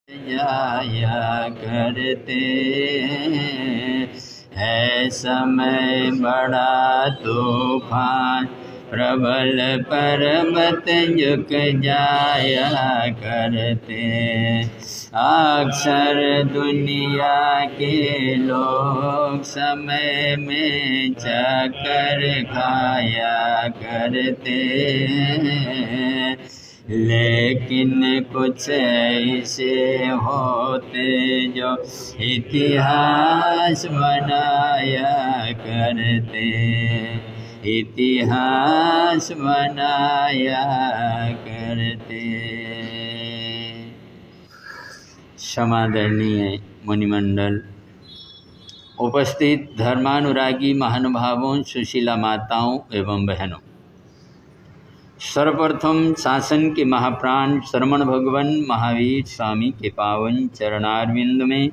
जाया करते है समय बड़ा तूफान, प्रबल पर्वत झुक जाया करते। अक्सर दुनिया के लोग समय में चक्कर खाया करते, लेकिन कुछ ऐसे होते जो इतिहास बनाया करते, इतिहास बनाया करते। समादरणीय मुनिमंडल, उपस्थित धर्मानुरागी महानुभावों, सुशीला माताओं एवं बहनों, सर्वप्रथम शासन के महाप्राण श्रमण भगवान महावीर स्वामी के पावन चरणारविंद में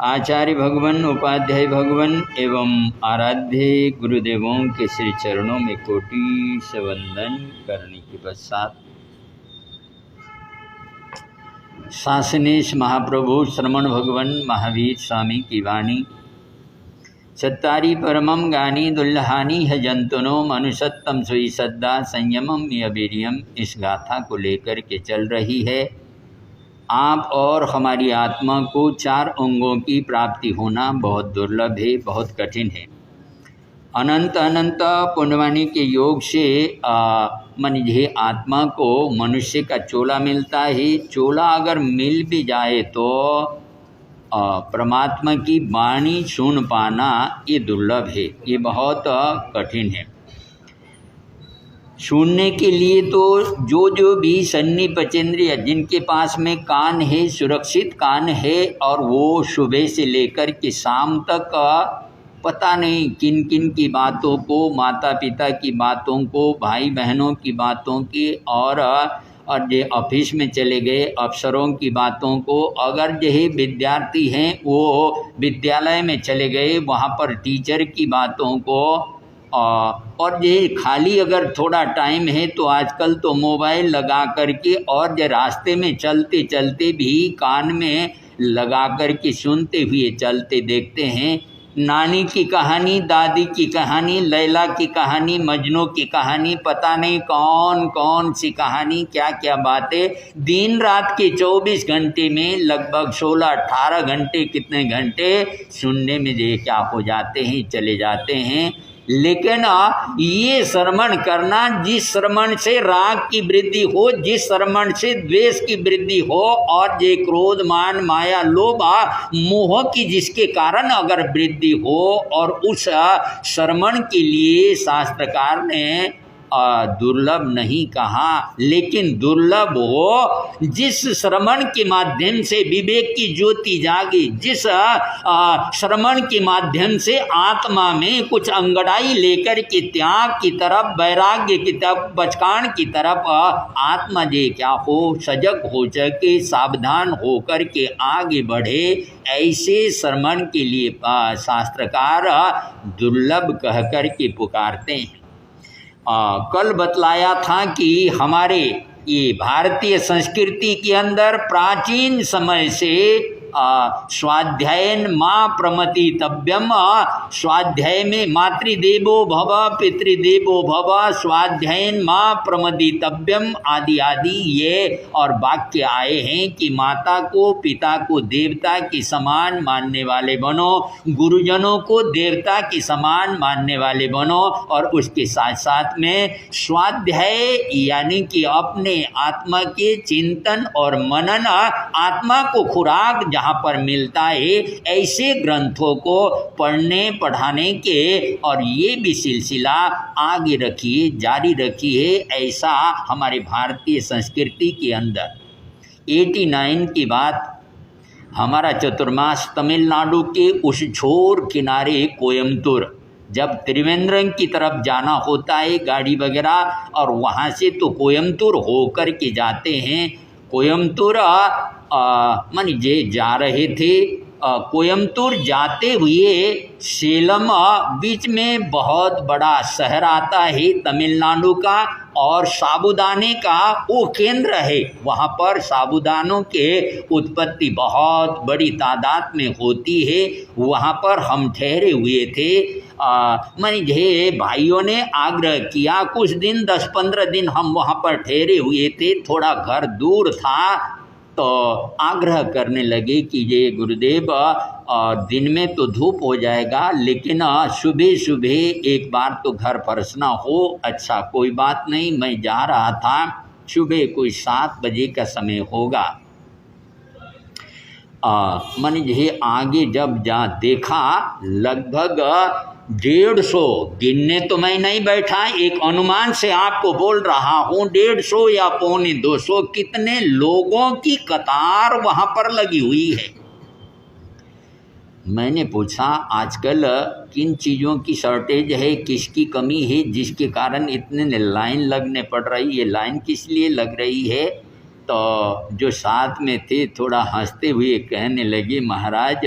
आचार्य भगवान, उपाध्याय भगवान एवं आराध्य गुरुदेवों के श्री चरणों में कोटि से वंदन करने के पश्चात शासनेश महाप्रभु श्रमण भगवान महावीर स्वामी की वाणी चत्तारी परमं गानी दुल्हानी है जंतुनो मनुष्यत्तम सुई सद्दा संयमम वीर्यम, इस गाथा को लेकर के चल रही है। आप और हमारी आत्मा को चार अंगों की प्राप्ति होना बहुत दुर्लभ है, बहुत कठिन है। अनंत अनंत पुण्यवानी के योग से मुझे आत्मा को मनुष्य का चोला मिलता है। चोला अगर मिल भी जाए तो परमात्मा की वाणी सुन पाना ये दुर्लभ है, ये बहुत कठिन है। सुनने के लिए तो जो भी सन्नी पचेंद्रिय जिनके पास में कान है, सुरक्षित कान है, और वो सुबह से लेकर के शाम तक पता नहीं किन किन की बातों को, माता पिता की बातों को, भाई बहनों की बातों की, और जो ऑफिस में चले गए अफसरों की बातों को, अगर जो विद्यार्थी हैं वो विद्यालय में चले गए वहाँ पर टीचर की बातों को, और जो खाली अगर थोड़ा टाइम है तो आजकल तो मोबाइल लगा करके और जो रास्ते में चलते चलते भी कान में लगा करके सुनते हुए चलते देखते हैं। नानी की कहानी, दादी की कहानी, लैला की कहानी, मजनू की कहानी, पता नहीं कौन कौन सी कहानी, क्या क्या बातें। दिन रात के 24 घंटे में लगभग 16-18 घंटे, कितने घंटे सुनने में ये क्या हो जाते हैं, चले जाते हैं। लेकिन ये श्रवण करना, जिस श्रवण से राग की वृद्धि हो, जिस श्रवण से द्वेष की वृद्धि हो, और जे क्रोध मान माया लोभ मोह की जिसके कारण अगर वृद्धि हो, और उस श्रवण के लिए शास्त्रकार ने दुर्लभ नहीं कहा, लेकिन दुर्लभ हो जिस श्रवण के माध्यम से विवेक की ज्योति जागी, जिस श्रवण के माध्यम से आत्मा में कुछ अंगड़ाई लेकर के त्याग की तरफ, वैराग्य की तरफ, बचकान की तरफ आत्मा जे क्या हो, सजग हो सके, सावधान हो कर के आगे बढ़े, ऐसे श्रवण के लिए शास्त्रकार दुर्लभ कह कर के पुकारते हैं। कल बतलाया था कि हमारे ये भारतीय संस्कृति के अंदर प्राचीन समय से स्वाध्यायन माँ प्रमतितव्यम, स्वाध्याय में मातृदेवो भव पितृदेवो भव, स्वाध्यायन माँ प्रमतितव्यम आदि आदि ये और वाक्य आए हैं कि माता को, पिता को देवता के समान मानने वाले बनो, गुरुजनों को देवता के समान मानने वाले बनो, और उसके साथ साथ में स्वाध्याय यानी कि अपने आत्मा के चिंतन और मनन, आत्मा को खुराक जहाँ पर मिलता है, ऐसे ग्रंथों को पढ़ने पढ़ाने के, और ये भी सिलसिला आगे रखिए, जारी रखिए। ऐसा हमारे भारतीय संस्कृति के अंदर 89 की बात, हमारा चतुर्मास तमिलनाडु के उस छोर किनारे कोयम्बतूर, जब त्रिवेंद्रम की तरफ जाना होता है गाड़ी वगैरह, और वहाँ से तो कोयम्बतूर होकर के जाते हैं। कोयम्बतूर मन जे जा रहे थे कोयम्बतूर जाते हुए सेलम बीच में बहुत बड़ा शहर आता है तमिलनाडु का, और साबूदाने का वो केंद्र है। वहाँ पर साबूदानों के उत्पत्ति बहुत बड़ी तादाद में होती है। वहाँ पर हम ठहरे हुए थे। मुझे भाइयों ने आग्रह किया, कुछ दिन 10-15 दिन हम वहाँ पर ठहरे हुए थे, थोड़ा घर दूर था, तो आग्रह करने लगे कि ये गुरुदेव दिन में तो धूप हो जाएगा, लेकिन सुबह सुबह एक बार तो घर परसना हो। अच्छा कोई बात नहीं, मैं जा रहा था, सुबह कोई 7 बजे का समय होगा। मैंने आगे जब जा देखा लगभग 150, गिनने तो मैं नहीं बैठा, एक अनुमान से आपको बोल रहा हूँ, 150 या 250 कितने लोगों की कतार वहाँ पर लगी हुई है। मैंने पूछा आजकल किन चीज़ों की शॉर्टेज है, किसकी कमी है जिसके कारण इतने लाइन लगने पड़ रही है। लाइन किस लिए लग रही है? तो जो साथ में थे थोड़ा हंसते हुए कहने लगे, महाराज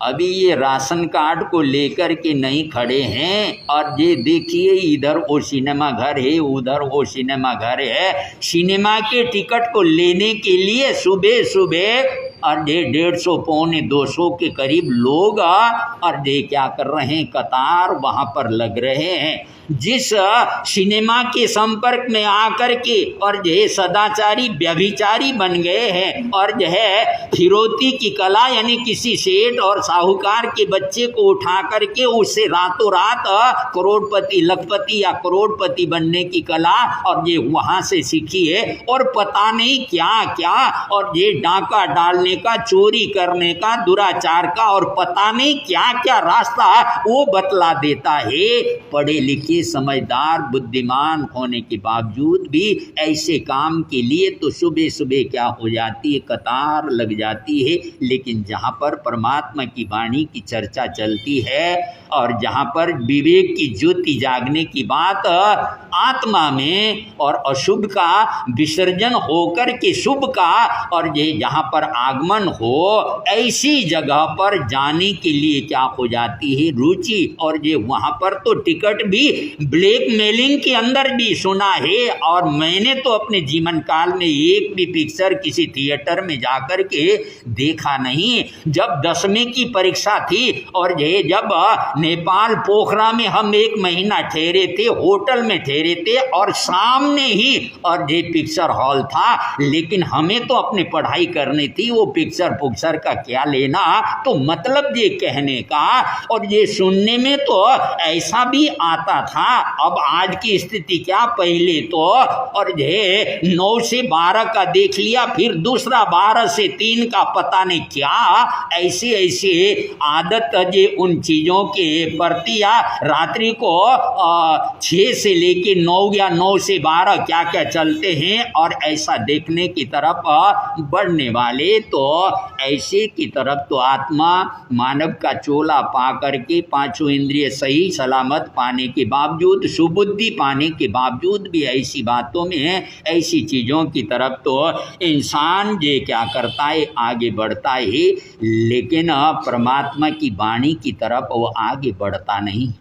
अभी ये राशन कार्ड को लेकर के नहीं खड़े हैं, और ये देखिए इधर वो सिनेमा घर है, उधर वो सिनेमा घर है। सिनेमा के टिकट को लेने के लिए सुबह सुबह और 150-200 के करीब लोग और ये क्या कर रहे हैं, कतार वहाँ पर लग रहे हैं। जिस सिनेमा के संपर्क में आकर के और जो सदाचारी व्यभिचारी बन गए हैं, और जो है फिरौती की कला यानी किसी सेठ और साहूकार के बच्चे को उठा करके उससे रातों रात करोड़पति, लखपति या करोड़पति बनने की कला और ये वहाँ से सीखी है, और पता नहीं क्या क्या, और ये डाका डालने का, चोरी करने का, दुराचार का, और पता नहीं क्या क्या रास्ता वो बतला देता है। पढ़े लिखे समझदार बुद्धिमान होने के बावजूद भी ऐसे काम के लिए तो सुबह सुबह क्या हो जाती है, कतार लग जाती है। लेकिन जहाँ पर परमात्मा की वाणी की चर्चा चलती है और जहाँ पर विवेक की ज्योति जागने की बात, आत्मा में और अशुभ का विसर्जन होकर के शुभ का और ये जहाँ पर आगमन हो, ऐसी जगह पर जाने के लिए क्या हो जाती है, रुचि। और ये वहाँ पर तो टिकट भी ब्लैक मेलिंग के अंदर भी सुना है, और मैंने तो अपने जीवन काल में एक भी पिक्चर किसी थिएटर में जाकर के देखा नहीं। जब 10वीं की परीक्षा थी और ये जब नेपाल पोखरा में हम 1 महीना ठहरे थे, होटल में ठहरे थे और सामने ही और ये पिक्चर हॉल था, लेकिन हमें तो अपनी पढ़ाई करनी थी, वो पिक्चर पुक्चर का क्या लेना। तो मतलब ये कहने का और ये सुनने में तो ऐसा भी आता था। अब आज की स्थिति क्या, पहले तो और ये 9 से 12 का देख लिया, फिर दूसरा 12 से 3 का पता नहीं क्या, ऐसे ऐसे आदत जे उन चीज़ों के प्रति या रात्रि को 6 से लेके 9 या 9 से 12 क्या क्या चलते हैं, और ऐसा देखने की तरफ बढ़ने वाले तो ऐसे की तरफ तो आत्मा मानव का चोला पा करके 5 इंद्रिय सही सलामत पाने के बावजूद, सुबुद्धि पाने के बावजूद भी ऐसी बातों में, ऐसी चीज़ों की तरफ तो इंसान ये क्या करता है, आगे बढ़ता है, लेकिन परमात्मा की वाणी की तरफ वो आगे बढ़ता नहीं।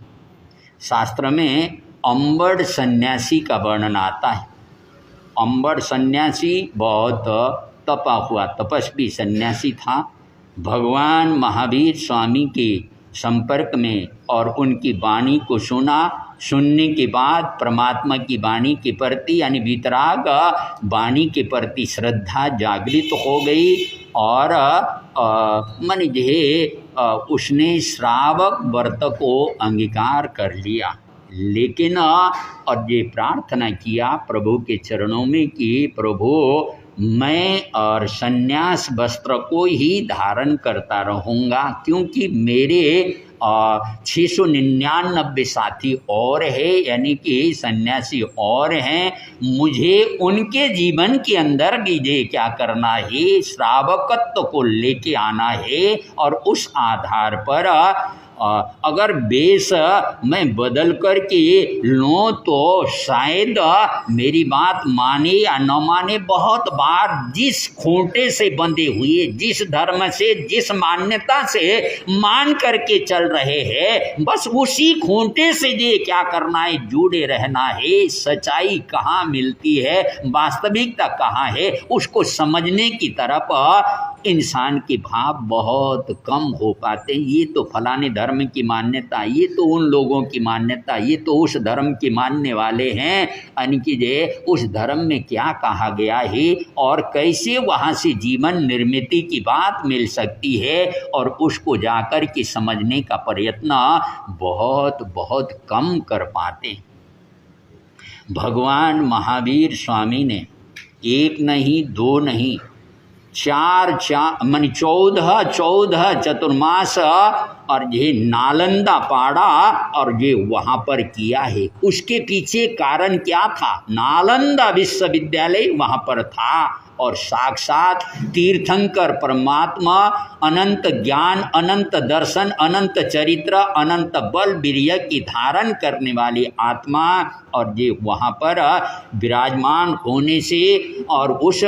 शास्त्र में अंबड़ सन्यासी का वर्णन आता है। अंबड़ सन्यासी बहुत तपा हुआ तपस्वी सन्यासी था। भगवान महावीर स्वामी के संपर्क में और उनकी वाणी को सुना, सुनने के बाद परमात्मा की वाणी के प्रति यानी वितराग वाणी के प्रति श्रद्धा जागृत हो गई, और मन जे उसने श्रावक व्रत को अंगीकार कर लिया। लेकिन और ये प्रार्थना किया प्रभु के चरणों में कि प्रभु मैं और सन्यास वस्त्र को ही धारण करता रहूँगा, क्योंकि मेरे 699 साथी और है, यानी कि सन्यासी और हैं। मुझे उनके जीवन के अंदर भी ये क्या करना है, श्रावकत्व को लेके आना है, और उस आधार पर अगर बेस मैं बदल कर के लूँ तो शायद मेरी बात माने या न माने। बहुत बार जिस खूंटे से बंधे हुए, जिस धर्म से, जिस मान्यता से मान करके चल रहे हैं, बस उसी खूंटे से ये क्या करना है, जुड़े रहना है। सच्चाई कहाँ मिलती है, वास्तविकता कहाँ है, उसको समझने की तरफ इंसान के भाव बहुत कम हो पाते हैं। ये तो फलाने धर्म की मान्यता, ये तो उन लोगों की मान्यता, ये तो उस धर्म के मानने वाले हैं, यानी कि जे उस धर्म में क्या कहा गया है और कैसे वहाँ से जीवन निर्मिति की बात मिल सकती है, और उसको जाकर के समझने का प्रयत्न बहुत बहुत कम कर पाते हैं। भगवान महावीर स्वामी ने एक नहीं, दो नहीं, 14 चतुर्मास और ये नालंदा पाड़ा और ये वहाँ पर किया है। उसके पीछे कारण क्या था? नालंदा विश्वविद्यालय वहाँ पर था और साक्षात तीर्थंकर परमात्मा, अनंत ज्ञान, अनंत दर्शन, अनंत चरित्र, अनंत बल वीर्य की धारण करने वाली आत्मा, और ये वहाँ पर विराजमान होने से और उस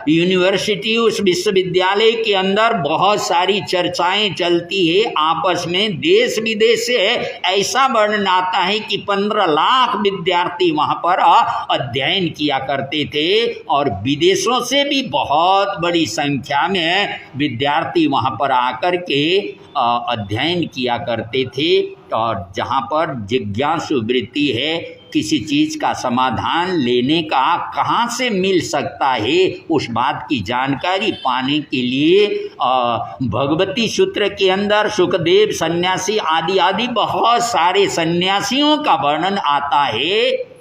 यूनिवर्सिटी, उस विश्वविद्यालय के अंदर बहुत सारी चर्चाएं चलती है आपस में, देश विदेश से ऐसा वर्णन आता है कि 15 लाख विद्यार्थी वहाँ पर अध्ययन किया करते थे और विदेशों से भी बहुत बड़ी संख्या में विद्यार्थी वहाँ पर आकर के अध्ययन किया करते थे। और जहाँ पर जिज्ञासु वृत्ति है, किसी चीज़ का समाधान लेने का कहाँ से मिल सकता है, उस बात की जानकारी पाने के लिए भगवती सूत्र के अंदर सुखदेव सन्यासी आदि आदि बहुत सारे सन्यासियों का वर्णन आता है।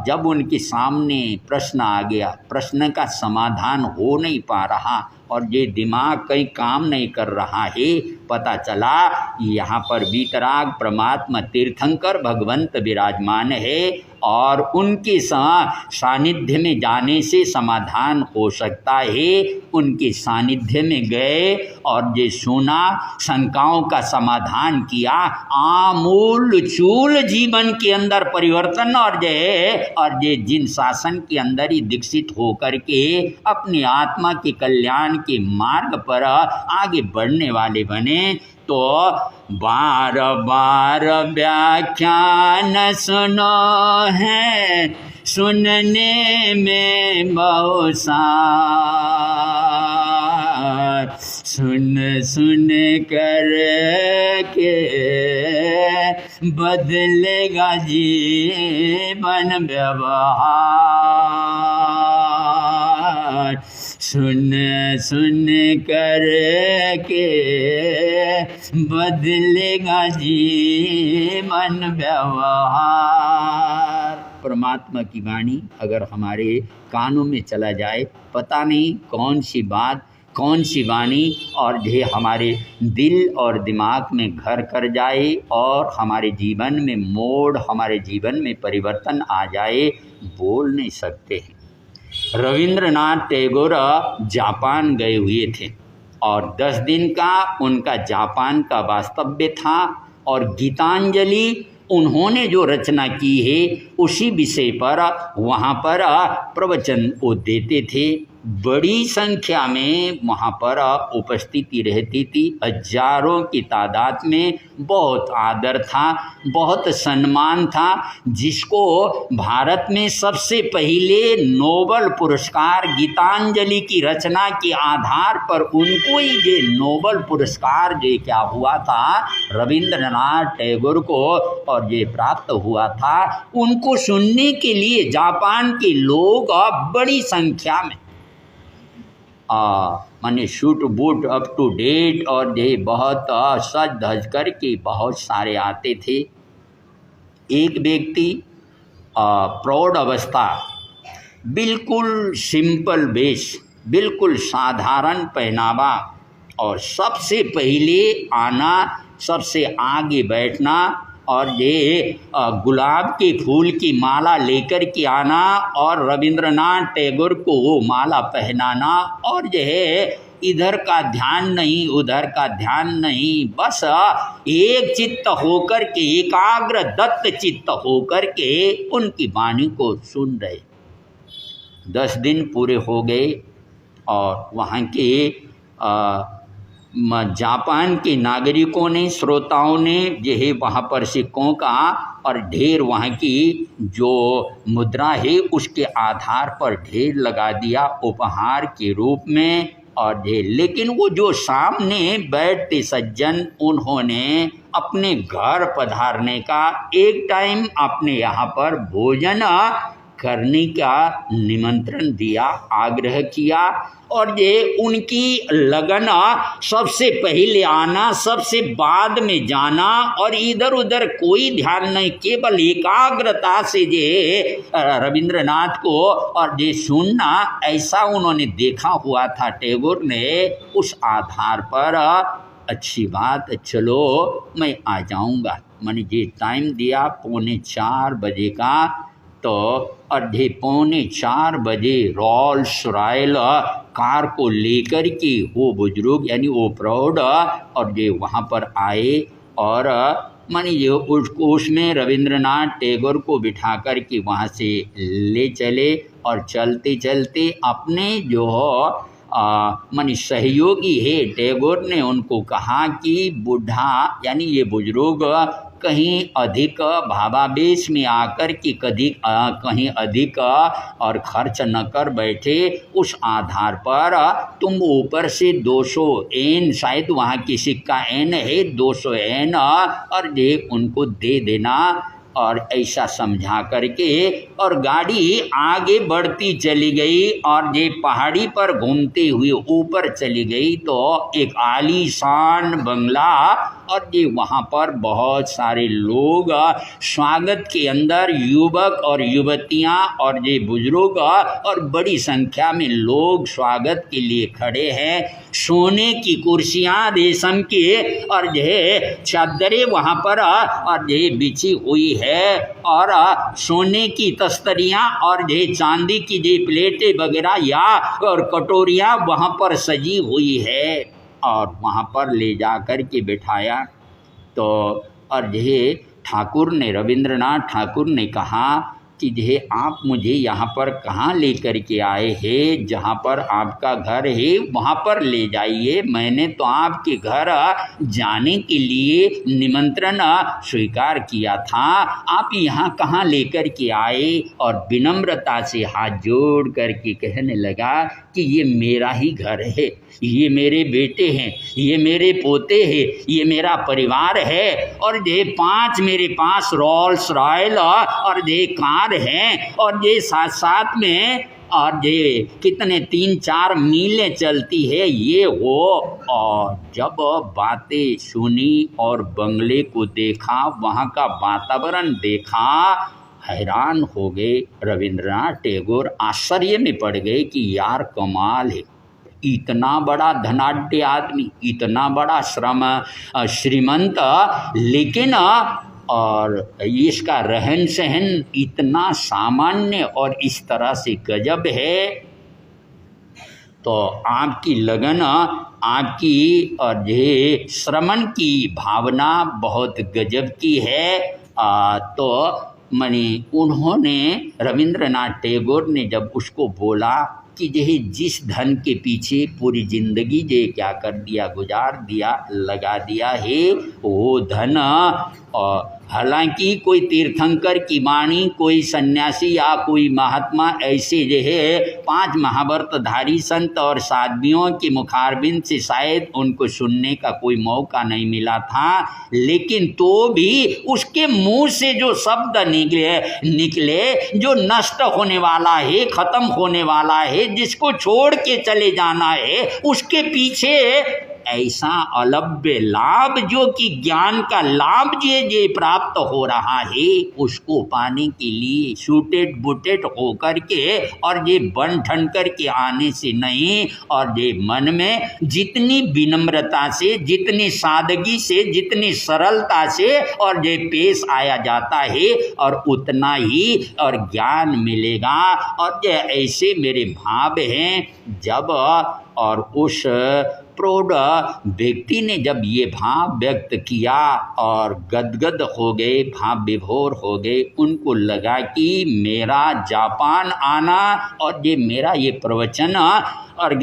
जब उनके सामने प्रश्न आ गया, प्रश्न का समाधान हो नहीं पा रहा और ये दिमाग कहीं काम नहीं कर रहा है, पता चला यहाँ पर वीतराग परमात्मा तीर्थंकर भगवंत विराजमान है और उनके सानिध्य में जाने से समाधान हो सकता है। उनके सानिध्य में गए और ये सुना, शंकाओं का समाधान किया, आमूल चूल जीवन के अंदर परिवर्तन और ये जिन शासन के अंदर ही दीक्षित होकर के अपनी आत्मा के कल्याण के मार्ग पर आगे बढ़ने वाले बने। तो बार बार व्याख्यान सुनो है, सुनने में बहुत सार, सुन सुन कर के बदलेगा जीवन व्यवहार, सुन सुन कर के बदलेगा जीवन व्यवहार। परमात्मा की वाणी अगर हमारे कानों में चला जाए, पता नहीं कौन सी बात, कौन सी वाणी और ये हमारे दिल और दिमाग में घर कर जाए और हमारे जीवन में मोड़, हमारे जीवन में परिवर्तन आ जाए, बोल नहीं सकते हैं। रविंद्रनाथ टैगोर जापान गए हुए थे और 10 दिन का उनका जापान का वास्तव्य था और गीतांजलि उन्होंने जो रचना की है उसी विषय पर वहाँ पर प्रवचन वो देते थे। बड़ी संख्या में वहाँ पर उपस्थिति रहती थी, हजारों की तादाद में। बहुत आदर था, बहुत सम्मान था। जिसको भारत में सबसे पहले नोबल पुरस्कार गीतांजलि की रचना के आधार पर उनको ही ये नोबल पुरस्कार जो क्या हुआ था रविंद्रनाथ टैगोर को और ये प्राप्त हुआ था, उनको सुनने के लिए जापान के लोग बड़ी संख्या में माने suit boot up to date और ये बहुत सज धज करके बहुत सारे आते थे। एक व्यक्ति प्रौढ़ अवस्था, बिल्कुल सिंपल वेश, बिल्कुल साधारण पहनावा और सबसे पहले आना, सबसे आगे बैठना और ये गुलाब के फूल की माला लेकर के आना और रविंद्रनाथ टैगोर को वो माला पहनाना और जो है इधर का ध्यान नहीं, उधर का ध्यान नहीं, बस एक चित्त होकर के, एकाग्र दत्त चित्त होकर के उनकी वाणी को सुन रहे। 10 दिन पूरे हो गए और वहाँ के जापान के नागरिकों ने, श्रोताओं ने जो है वहाँ पर सिक्कों का और ढेर वहाँ की जो मुद्रा है उसके आधार पर ढेर लगा दिया उपहार के रूप में और ढेर। लेकिन वो जो सामने बैठते सज्जन, उन्होंने अपने घर पधारने का, एक टाइम अपने यहाँ पर भोजन करने का निमंत्रण दिया, आग्रह किया। और ये उनकी लगन सबसे पहले आना, सबसे बाद में जाना और इधर उधर कोई ध्यान नहीं, केवल एकाग्रता से ये रविंद्रनाथ को और ये सुनना, ऐसा उन्होंने देखा हुआ था टैगोर ने। उस आधार पर अच्छी बात, चलो मैं आ जाऊंगा। मैंने ये टाइम दिया 3:45 बजे का, तो 3:45 बजे रॉल्स रॉयल कार को लेकर के वो बुजुर्ग यानी वो प्रौढ़ और ये वहाँ पर आए और मानी ये उसमें रविंद्रनाथ टैगोर को बिठा कर के वहाँ से ले चले और चलते चलते अपने जो मानी सहयोगी है टैगोर ने उनको कहा कि बूढ़ा यानी ये बुजुर्ग कहीं अधिक भावावेश में आकर के कहीं अधिक और खर्च न कर बैठे, उस आधार पर तुम ऊपर से 200 एन, शायद वहाँ की सिक्का एन है, 200 एन और ये उनको दे देना। और ऐसा समझा करके और गाड़ी आगे बढ़ती चली गई और ये पहाड़ी पर घूमते हुए ऊपर चली गई तो एक आलीशान बंगला और ये वहाँ पर बहुत सारे लोग स्वागत के अंदर, युवक और युवतियाँ और ये बुजुर्ग और बड़ी संख्या में लोग स्वागत के लिए खड़े हैं। सोने की कुर्सियाँ रेशम की और ये चादरें वहाँ पर और ये बिछी हुई है और सोने की तस्तरियाँ और ये चांदी की ये प्लेटें वगैरह या और कटोरियाँ वहाँ पर सजी हुई है और वहाँ पर ले जा कर के बिठाया। तो और ये ठाकुर ने, रविंद्रनाथ ठाकुर ने कहा कि ये आप मुझे यहाँ पर कहाँ लेकर के आए हैं, जहाँ पर आपका घर है वहाँ पर ले जाइए। मैंने तो आपके घर जाने के लिए निमंत्रण स्वीकार किया था, आप यहाँ कहाँ लेकर के आए। और विनम्रता से हाथ जोड़ करके कहने लगा कि ये मेरा ही घर है, ये मेरे बेटे हैं, ये मेरे पोते हैं, ये मेरा परिवार है और ये 5 मेरे पास रॉल्स रॉयल और ये कार हैं और ये साथ साथ में और ये कितने 3-4 मीलें चलती है ये हो। और जब बातें सुनी और बंगले को देखा, वहाँ का वातावरण देखा, हैरान हो गए रविंद्रनाथ टैगोर, आश्चर्य में पड़ गए कि यार कमाल है, इतना बड़ा धनाढ्य आदमी, इतना बड़ा श्रीमंत, लेकिन और इसका रहन सहन इतना सामान्य और इस तरह से गजब है। तो आपकी लगन, आपकी और ये श्रमण की भावना बहुत गजब की है। तो मने उन्होंने रविंद्रनाथ टैगोर ने जब उसको बोला कि यही जिस धन के पीछे पूरी जिंदगी जे क्या कर दिया, गुजार दिया, लगा दिया है, वो धन हालांकि कोई तीर्थंकर की वाणी, कोई सन्यासी या कोई महात्मा ऐसे जो है 5 महाव्रतधारी संत और साध्वियों के मुखारबिंद से शायद उनको सुनने का कोई मौका नहीं मिला था, लेकिन तो भी उसके मुंह से जो शब्द निकले जो नष्ट होने वाला है, खत्म होने वाला है, जिसको छोड़ के चले जाना है, उसके पीछे ऐसा अलभ्य लाभ जो कि ज्ञान का लाभ जे प्राप्त हो रहा है, उसको पाने के लिए सूटेड बुटेड होकर के और ये बन ठन कर के आने से नहीं, और ये मन में जितनी विनम्रता से, जितनी सादगी से, जितनी सरलता से और ये पेश आया जाता है और उतना ही और ज्ञान मिलेगा। और ये ऐसे मेरे भाव हैं, जब और उस प्रौढ़ व्यक्ति ने जब ये भाव व्यक्त किया और गदगद हो गए, भाव विभोर हो गए, उनको लगा कि मेरा जापान आना और ये मेरा ये प्रवचन और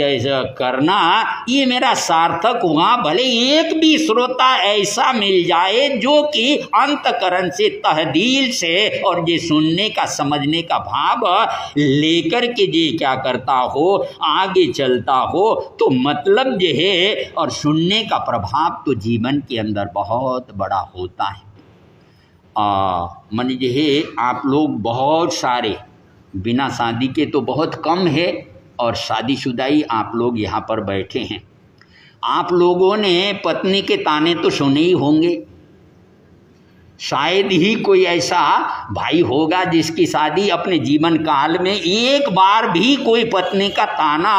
करना ये मेरा सार्थक हुआ। भले एक भी श्रोता ऐसा मिल जाए जो कि अंतकरण से, तहदील से और ये सुनने का, समझने का भाव लेकर के ये क्या करता हो, आगे चलता हो, तो मतलब ये है। और सुनने का प्रभाव तो जीवन के अंदर बहुत बड़ा होता है। मान लीजिए आप लोग बहुत सारे बिना शादी के तो बहुत कम है, और शादीशुदा ही आप लोग यहाँ पर बैठे हैं। आप लोगों ने पत्नी के ताने तो सुने ही होंगे। शायद ही कोई ऐसा भाई होगा जिसकी शादी अपने जीवन काल में एक बार भी कोई पत्नी का ताना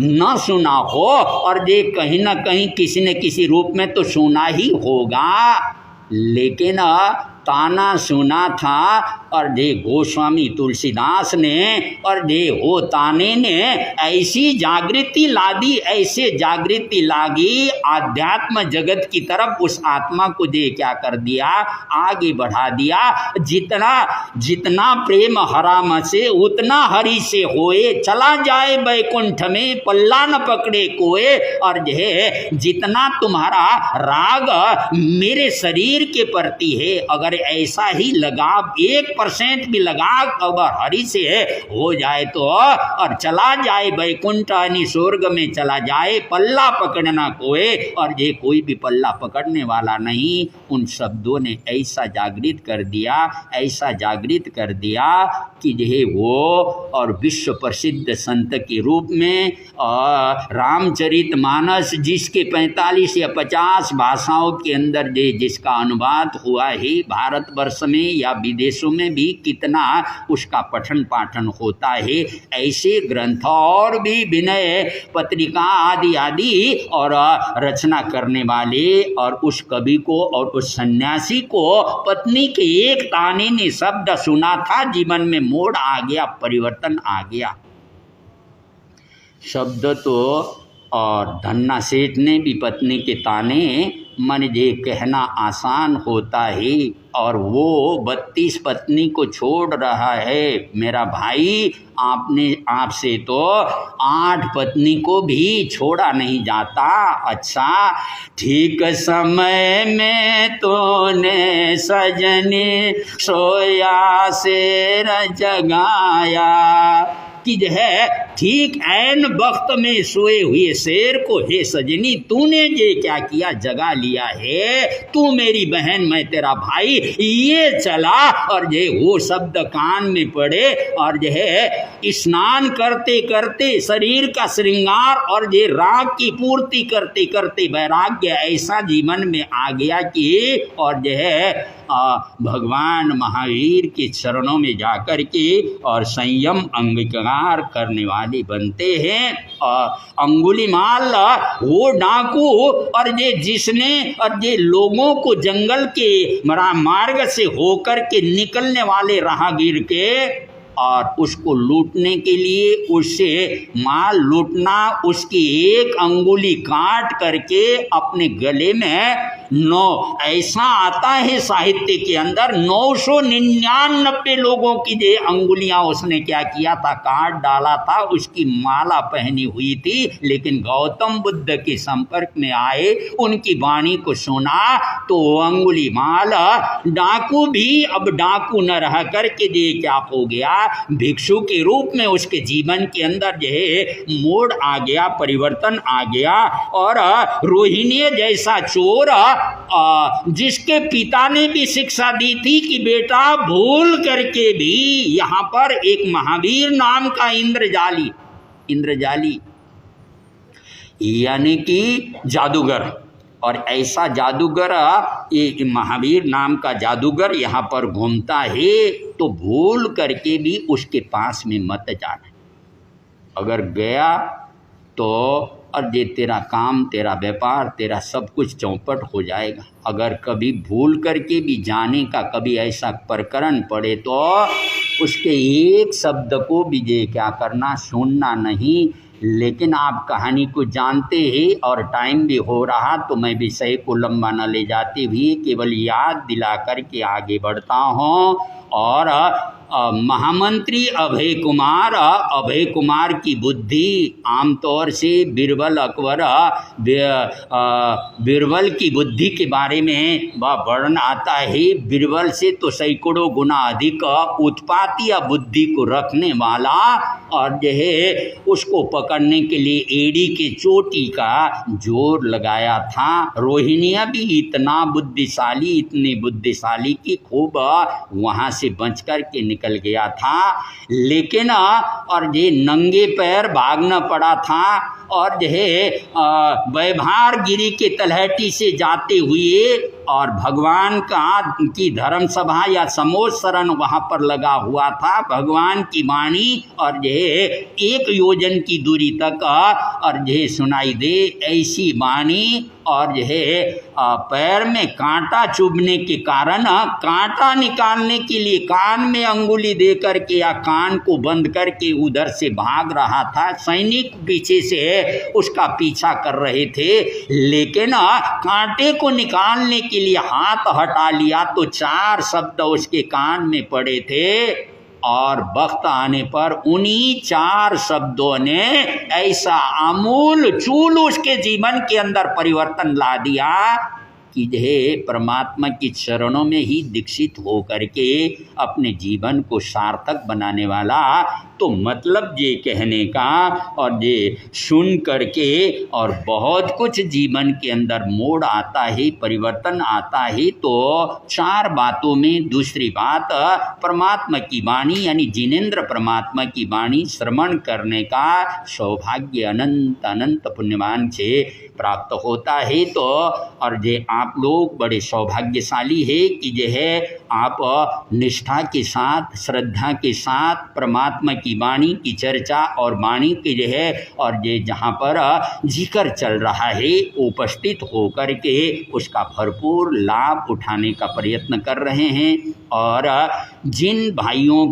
न सुना हो, और ये कहीं ना कहीं किसी न किसी रूप में तो सुना ही होगा। लेकिन ताना सुना था और ये गोस्वामी तुलसीदास ने, और ये वो ताने ने ऐसी जागृति ला दी, ऐसे जागृति लागी आध्यात्म जगत की तरफ। उस आत्मा को दे क्या कर दिया, आगे बढ़ा दिया। जितना जितना प्रेम हराम से उतना हरि से होए, चला जाए बैकुंठ में पल्ला न पकड़े कोए। और ये जितना तुम्हारा राग मेरे शरीर के प्रति है, अगर ऐसा ही लगाव 1% भी लगाव अगर हरि से हो जाए तो, और चला जाए बैकुंठ यानी स्वर्ग में चला जाए, पल्ला पकड़ना कोई, और ये कोई भी पल्ला पकड़ने वाला नहीं। उन शब्दों ने ऐसा जागृत कर दिया, ऐसा जागृत कर दिया कि ये वो और विश्व प्रसिद्ध संत के रूप में रामचरितमानस, जिसके 45 या 50 भाषाओं के अंदर जिसका अनुवाद हुआ है, भारतवर्ष में या विदेशों में भी कितना उसका पठन पाठन होता है। ऐसे ग्रंथ और भी विनय पत्रिका आदि आदि और रचना करने वाले, और उस कवि को और उस सन्यासी को पत्नी के एक ताने ने शब्द सुना था, जीवन में मोड़ आ गया, परिवर्तन आ गया। शब्द तो और धन्ना सेठ ने भी पत्नी के ताने मन जे कहना आसान होता है, और वो 32 पत्नी को छोड़ रहा है। मेरा भाई, आपसे तो 8 पत्नी को भी छोड़ा नहीं जाता। अच्छा, ठीक समय में तूने सजनी सोया शेर जगाया, कि जो है ठीक ऐन वक्त में सोए हुए शेर को हे सजनी तूने ये क्या किया, जगा लिया है। तू मेरी बहन, मैं तेरा भाई, ये चला। और ये वो शब्द कान में पड़े, और जो है स्नान करते करते शरीर का श्रृंगार और ये राग की पूर्ति करते करते वैराग्य ऐसा जीवन में आ गया कि, और जो है भगवान महावीर के चरणों में जाकर के और संयम अंगीकार करने वाले बनते हैं। और अंगुलीमाल वो डाकू, और ये जिसने और ये लोगों को जंगल के मार्ग से होकर के निकलने वाले राहगीर के और उसको लूटने के लिए, उससे माल लूटना, उसकी एक अंगुली काट करके अपने गले में 9 ऐसा आता है साहित्य के अंदर 999 लोगों की जो अंगुलियां उसने क्या किया था, काट डाला था। उसकी माला पहनी हुई थी, लेकिन गौतम बुद्ध के संपर्क में आए, उनकी वाणी को सुना तो अंगुली माला डाकू भी अब डाकू न रह करके ये क्या हो गया, भिक्षु के रूप में उसके जीवन के अंदर जो है मोड़ आ गया, परिवर्तन आ गया। और रोहिणी जैसा चोर, जिसके पिता ने भी शिक्षा दी थी कि बेटा भूल करके भी, यहाँ पर एक महावीर नाम का इंद्रजाली यानी कि जादूगर, और ऐसा जादूगर, ये महावीर नाम का जादूगर यहाँ पर घूमता है, तो भूल करके भी उसके पास में मत जाना। अगर गया तो और ये तेरा काम, तेरा व्यापार, तेरा सब कुछ चौपट हो जाएगा। अगर कभी भूल करके भी जाने का कभी ऐसा प्रकरण पड़े तो उसके एक शब्द को भी ये क्या करना, सुनना नहीं। लेकिन आप कहानी को जानते हैं और टाइम भी हो रहा, तो मैं विषय को लंबा न ले जाते हुए केवल याद दिला कर के आगे बढ़ता हूँ। और महामंत्री अभय कुमार की बुद्धि आमतौर से बीरबल अकबर बीरबल की बुद्धि के बारे में वह वर्णन आता है। बीरबल से तो सैकड़ों गुना अधिक उत्पाती या बुद्धि को रखने वाला, और जो है उसको पकड़ने के लिए एड़ी के चोटी का जोर लगाया था। रोहिणिया भी इतनी बुद्धिशाली कि खूब वहाँ से बच कर के निकल गया था, लेकिन और ये नंगे पैर भागना पड़ा था। और जो है व्यवहार गिरी के तलहटी से जाते हुए, और भगवान की धर्म सभा या समोत्सरण वहाँ पर लगा हुआ था। भगवान की वाणी और जो है 1 योजन की दूरी तक और जो है सुनाई दे, ऐसी वाणी। और जो है पैर में कांटा चुभने के कारण कांटा निकालने के लिए कान में अंगुली दे करके या कान को बंद करके उधर से भाग रहा था। सैनिक पीछे से उसका पीछा कर रहे थे, लेकिन कांटे को निकालने के लिए हाथ हटा लिया तो 4 शब्द उसके कान में पड़े थे, और वक्त आने पर उन्हीं 4 शब्दों ने ऐसा आमूल चूल उसके जीवन के अंदर परिवर्तन ला दिया कि यह परमात्मा की चरणों में ही दीक्षित हो करके अपने जीवन को सार्थक बनाने वाला। तो मतलब ये कहने का और ये सुन करके और बहुत कुछ जीवन के अंदर मोड़ आता है, परिवर्तन आता है। तो 4 बातों में दूसरी बात परमात्मा की वाणी यानी जिनेंद्र परमात्मा की वाणी श्रवण करने का सौभाग्य अनंत अनंत पुण्यवान से प्राप्त होता है। तो और ये आप लोग बड़े सौभाग्यशाली है कि जो है आप निष्ठा के साथ श्रद्धा के साथ परमात्मा की वाणी की चर्चा और वाणी के जो है और ये जहाँ पर जिक्र चल रहा है उपस्थित होकर के उसका भरपूर लाभ उठाने का प्रयत्न कर रहे हैं। और जिन भाइयों